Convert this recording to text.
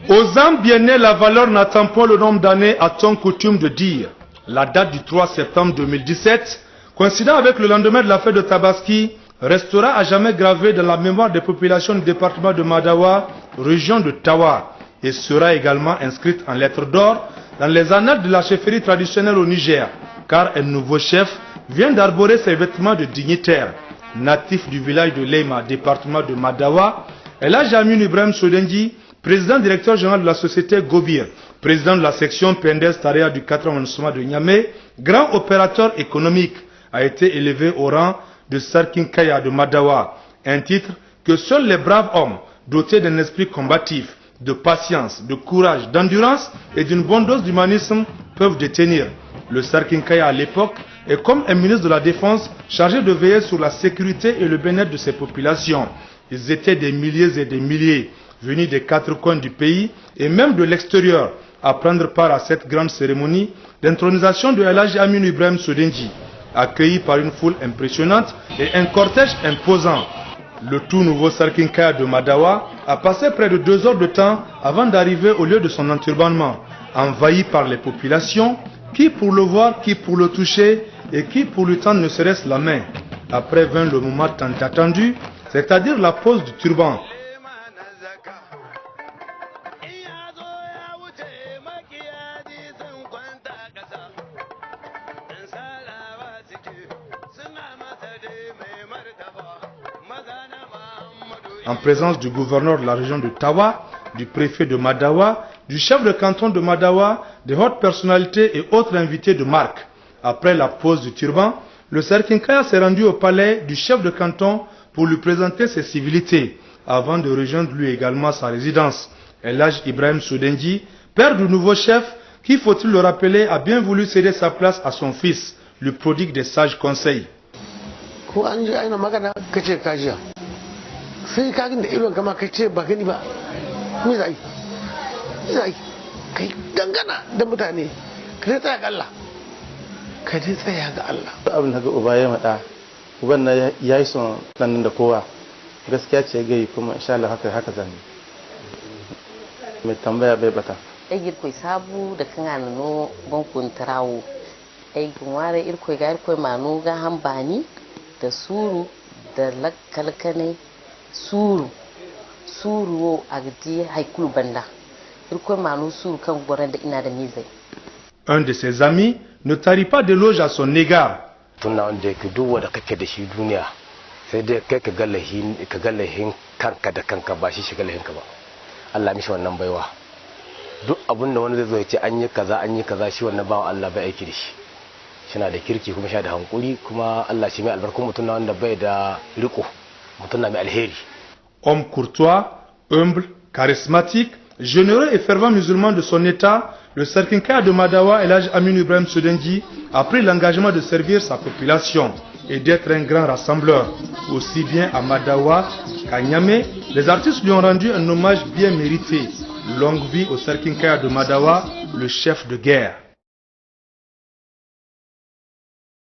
Aux âmes bien nées, la valeur n'attend pas le nombre d'années, a-t-on coutume de dire. La date du 3 septembre 2017, coïncidant avec le lendemain de la fête de Tabaski, restera à jamais gravée dans la mémoire des populations du département de Madawa, région de Tawa, et sera également inscrite en lettres d'or dans les annales de la chefferie traditionnelle au Niger, car un nouveau chef vient d'arborer ses vêtements de dignitaire. Natif du village de Leima, département de Madawa, Elhadji Aminu Ibrahim Sodenji, président directeur général de la société Gobir, président de la section PNDS Tarea du 4e arrondissement de Niamey, grand opérateur économique, a été élevé au rang de Sarkin Kaya de Madawa, un titre que seuls les braves hommes, dotés d'un esprit combatif, de patience, de courage, d'endurance et d'une bonne dose d'humanisme peuvent détenir. Le Sarkin Kaya à l'époque est comme un ministre de la Défense chargé de veiller sur la sécurité et le bien-être de ses populations. Ils étaient des milliers et des milliers, venus des quatre coins du pays et même de l'extérieur, à prendre part à cette grande cérémonie d'intronisation de Elhadji Aminu Ibrahim Sodenji, accueilli par une foule impressionnante et un cortège imposant. Le tout nouveau Sarkin Kaya de Madawa a passé près de 2 heures de temps avant d'arriver au lieu de son enturbanement, envahi par les populations, qui pour le voir, qui pour le toucher et qui pour lui tendre ne serait-ce la main. Après vint le moment tant attendu, c'est-à-dire la pose du turban. En présence du gouverneur de la région de Tawa, du préfet de Madawa, du chef de canton de Madawa, des hautes personnalités et autres invités de marque. Après la pose du turban, le Sarkin Kaya s'est rendu au palais du chef de canton pour lui présenter ses civilités, avant de rejoindre lui également sa résidence. Elhadji Ibrahim Sodenji, père du nouveau chef, qui, faut-il le rappeler, a bien voulu céder sa place à son fils, lui prodigue des sages conseils. sai ka da idon kama ka ce ba gani ba me zai kai dangana da mutane ka tsaya ga Allah ka tsaya ga Allah abin da uba ya mada uban na yayi son nan da kowa gaskiya ce gai kuma insha Allah haka zan mai tambaya bai bata ai girkoi sabu da kan no bankun tarawo ai gunware irkoi ga irkoi manu ga hambani da suru da lakkalkane suru agdi haikulu banda irko manu suru kan goran da ina da mizai. Un de ses amis ne tarit pas d'éloge à son égard. Tunna wanda yake duk wanda kake da shi duniya sai dai kai ka gallahin kanka da kanka ba shi gallahin ka ba. Allah mishi wannan baiwa. Duk abun da wani zai zo ya ce an yi kaza shi wannan bawa Allah bai aiki da shi. Shina da kirki kuma sha da hankuri kuma Allah shi mai albarkun mutum wanda bai da riko. Homme courtois, humble, charismatique, généreux et fervent musulman de son état, le Sarkin Kaya de Madawa, Elhadji Aminu Ibrahim Sodenji, a pris l'engagement de servir sa population et d'être un grand rassembleur. Aussi bien à Madawa qu'à Niamey, les artistes lui ont rendu un hommage bien mérité. Longue vie au Sarkin Kaya de Madawa, le chef de guerre.